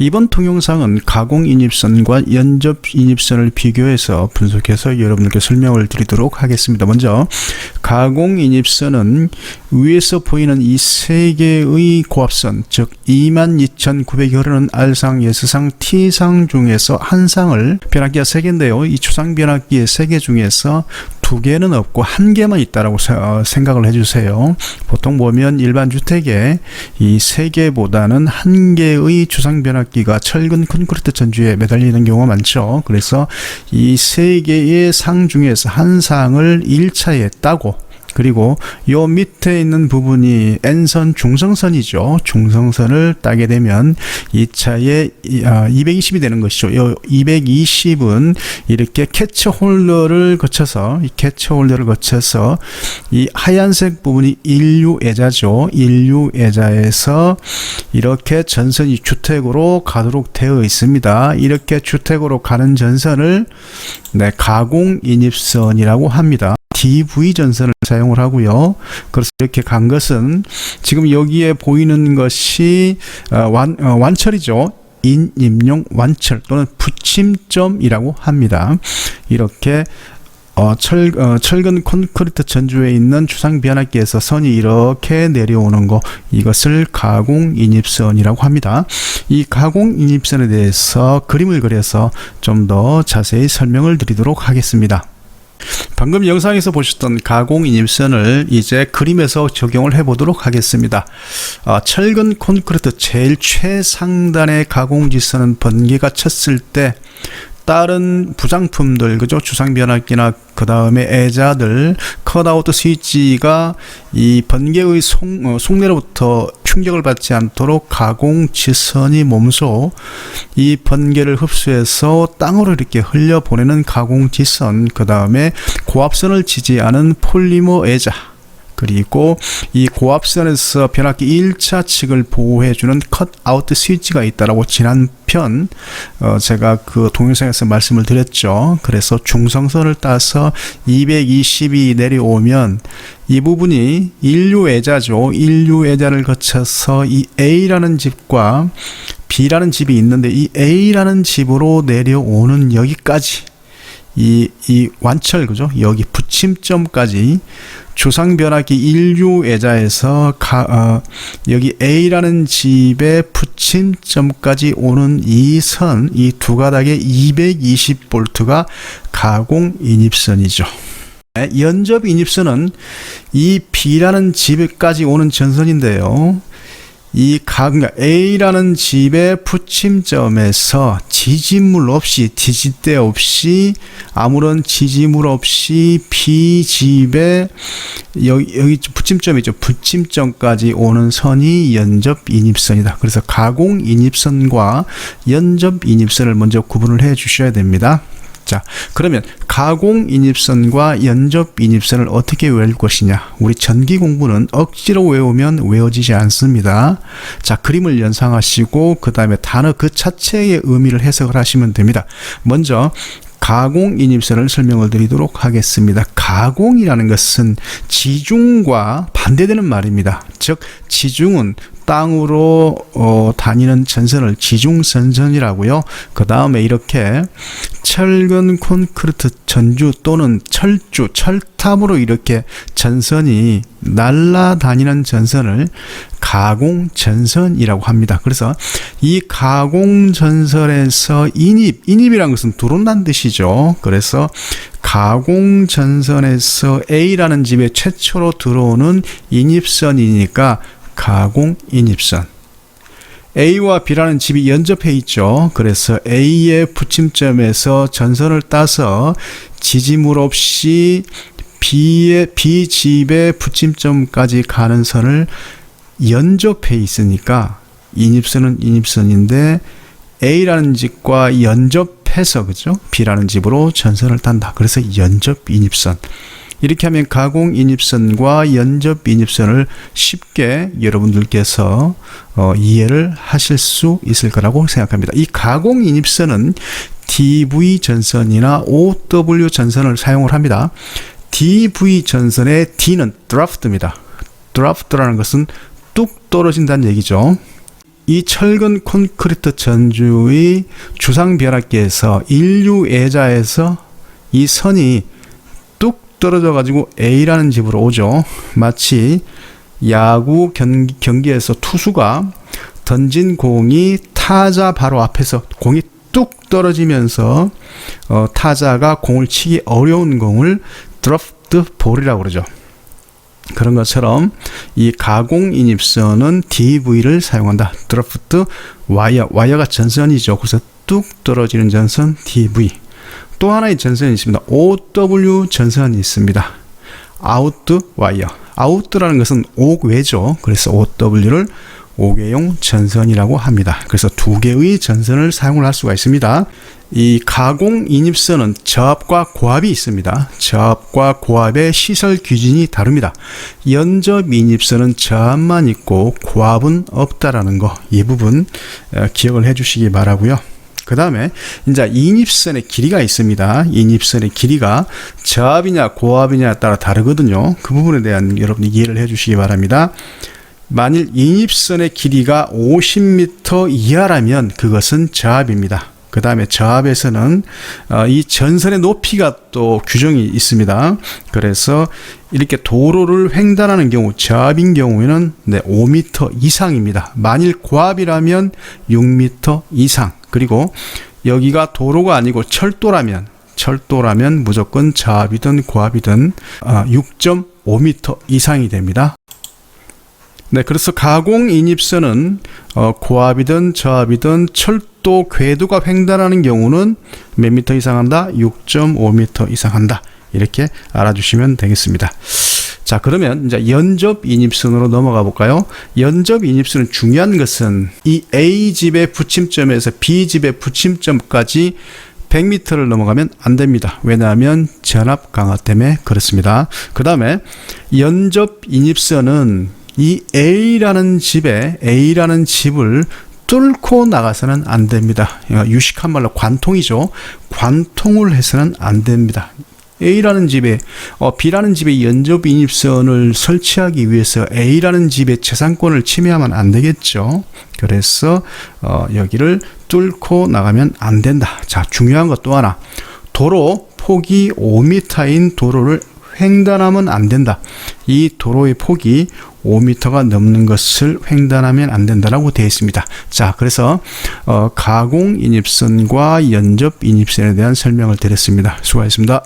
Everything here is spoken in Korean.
이번 동영상은 가공인입선과 연접인입선을 비교해서 분석해서 여러분들께 설명을 드리도록 하겠습니다. 먼저 가공인입선은 위에서 보이는 이 세 개의 고압선, 즉 22,900이 흐르는 R상, S상, T상 중에서 한 상을, 변압기가 3개인데요. 이 추상 변압기의 3개 중에서 2개는 없고 1개만 있다라고 생각을 해주세요. 보통 보면 일반 주택에 이 3개보다는 1개의 추상 변압기가 철근 콘크리트 전주에 매달리는 경우가 많죠. 그래서 이 3개의 상 중에서 한 상을 1차에 따고, 그리고 요 밑에 있는 부분이 N선 중성선이죠. 중성선을 따게 되면 2차에 220이 되는 것이죠. 요 220은 이렇게 캐치 홀더를 거쳐서, 이 하얀색 부분이 인류애자죠. 인류애자에서 이렇게 전선이 주택으로 가도록 되어 있습니다. 이렇게 주택으로 가는 전선을 가공인입선이라고 합니다. DV 전선을 사용을 하고요. 그래서 이렇게 간 것은 지금 여기에 보이는 것이 완철이죠. 인입용 완철 또는 붙임점이라고 합니다. 이렇게 철근 콘크리트 전주에 있는 추상 변압기에서 선이 이렇게 내려오는 거, 이것을 가공인입선이라고 합니다. 이 가공인입선에 대해서 그림을 그려서 좀 더 자세히 설명을 드리도록 하겠습니다. 방금 영상에서 보셨던 가공인입선을 이제 그림에서 적용을 해 보도록 하겠습니다. 철근 콘크리트 제일 최상단의 가공지선은 번개가 쳤을 때 다른 부장품들, 그죠? 주상변압기나 그 다음에 애자들, 컷아웃 스위치가 이 번개의 속내로부터 충격을 받지 않도록 가공지선이 몸소 이 번개를 흡수해서 땅으로 이렇게 흘려보내는 가공지선, 그 다음에 고압선을 지지하는 폴리머 애자, 그리고 이 고압선에서 변압기 1차 측을 보호해주는 컷아웃 스위치가 있다라고 지난편 제가 그 동영상에서 말씀을 드렸죠. 그래서 중성선을 따서 220이 내려오면 이 부분이 인류애자죠. 인류애자를 거쳐서 이 A라는 집과 B라는 집이 있는데, 이 A라는 집으로 내려오는 여기까지 이 완철, 그죠? 여기 붙임점까지 주상 변압기 인류애자에서 여기 A라는 집의 붙임점까지 오는 이 선, 이 두 가닥의 220V가 가공인입선이죠. 연접인입선은 이 B라는 집까지 오는 전선인데요. 이 A라는 집의 붙임점에서 지지물 없이, 지지대 없이, 아무런 지지물 없이 B집의 여기 붙임점이죠. 붙임점까지 오는 선이 연접인입선이다. 그래서 가공인입선과 연접인입선을 먼저 구분을 해 주셔야 됩니다. 자, 그러면 가공인입선과 연접인입선을 어떻게 외울 것이냐? 우리 전기 공부는 억지로 외우면 외워지지 않습니다. 자, 그림을 연상하시고 그 다음에 단어 그 자체의 의미를 해석을 하시면 됩니다. 먼저 가공인입선을 설명을 드리도록 하겠습니다. 가공이라는 것은 지중과 반대되는 말입니다. 즉 지중은 땅으로 다니는 전선을 지중선선이라고요. 그 다음에 이렇게 철근 콘크리트 전주 또는 철주, 철탑으로 이렇게 전선이 날아다니는 전선을 가공전선이라고 합니다. 그래서 이 가공전선에서 인입이라는 것은 들어온다는 뜻이죠. 그래서 가공전선에서 A라는 집에 최초로 들어오는 인입선이니까 가공인입선. A와 B라는 집이 연접해 있죠. 그래서 A의 붙임점에서 전선을 따서 지지물 없이 B집의 붙임점까지 가는 선을 연접해 있으니까 인입선은 인입선인데 A라는 집과 연접해서, 그죠? B라는 집으로 전선을 탄다. 그래서 연접인입선. 이렇게 하면 가공인입선과 연접인입선을 쉽게 여러분들께서 이해를 하실 수 있을 거라고 생각합니다. 이 가공인입선은 DV 전선이나 OW 전선을 사용을 합니다. DV 전선의 D는 드래프트입니다. 드래프트라는 것은 뚝 떨어진다는 얘기죠. 이 철근 콘크리트 전주의 주상 벼락계에서 인류애자에서 이 선이 뚝 떨어져 가지고 A라는 집으로 오죠. 마치 야구 경기에서 투수가 던진 공이 타자 바로 앞에서 공이 뚝 떨어지면서 타자가 공을 치기 어려운 공을 드로프트 볼이라고 그러죠. 그런 것처럼 이 가공 인입선은 DV를 사용한다. 드로프트 와이어가 전선이죠. 그래서 뚝 떨어지는 전선 DV. 또 하나의 전선이 있습니다. OW 전선이 있습니다. 아웃 와이어. 아웃라는 것은 옥외죠. 그래서 OW를 옥외용 전선이라고 합니다. 그래서 두 개의 전선을 사용을 할 수가 있습니다. 이 가공 인입선은 저압과 고압이 있습니다. 저압과 고압의 시설 기준이 다릅니다. 연접 인입선은 저압만 있고 고압은 없다라는 거, 이 부분 기억을 해 주시기 바라고요. 그 다음에 이제 인입선의 길이가 있습니다. 인입선의 길이가 저압이냐 고압이냐에 따라 다르거든요. 그 부분에 대한 여러분이 이해를 해 주시기 바랍니다. 만일 인입선의 길이가 50m 이하라면 그것은 저압입니다. 그 다음에 저압에서는 이 전선의 높이가 또 규정이 있습니다. 그래서 이렇게 도로를 횡단하는 경우 저압인 경우에는 5m 이상입니다. 만일 고압이라면 6m 이상. 그리고 여기가 도로가 아니고 철도라면 무조건 저압이든 고압이든 6.5m 이상이 됩니다. 네, 그래서 가공 인입선은 고압이든 저압이든 철도 궤도가 횡단하는 경우는 몇 미터 이상 한다? 6.5m 이상 한다. 이렇게 알아주시면 되겠습니다. 자, 그러면 이제 연접 인입선으로 넘어가 볼까요? 연접 인입선은 중요한 것은 이 A집의 붙임점에서 B집의 붙임점까지 100m를 넘어가면 안 됩니다. 왜냐하면 전압 강화 때문에 그렇습니다. 그 다음에 연접 인입선은 이 A라는 집을 뚫고 나가서는 안 됩니다. 유식한 말로 관통이죠. 관통을 해서는 안 됩니다. A라는 집에 B라는 집에 연접 인입선을 설치하기 위해서 A라는 집의 재산권을 침해하면 안 되겠죠. 그래서 여기를 뚫고 나가면 안 된다. 자, 중요한 것 또 하나. 도로 폭이 5m인 도로를 횡단하면 안 된다. 이 도로의 폭이 5m가 넘는 것을 횡단하면 안 된다라고 되어 있습니다. 자, 그래서 가공 인입선과 연접 인입선에 대한 설명을 드렸습니다. 수고하셨습니다.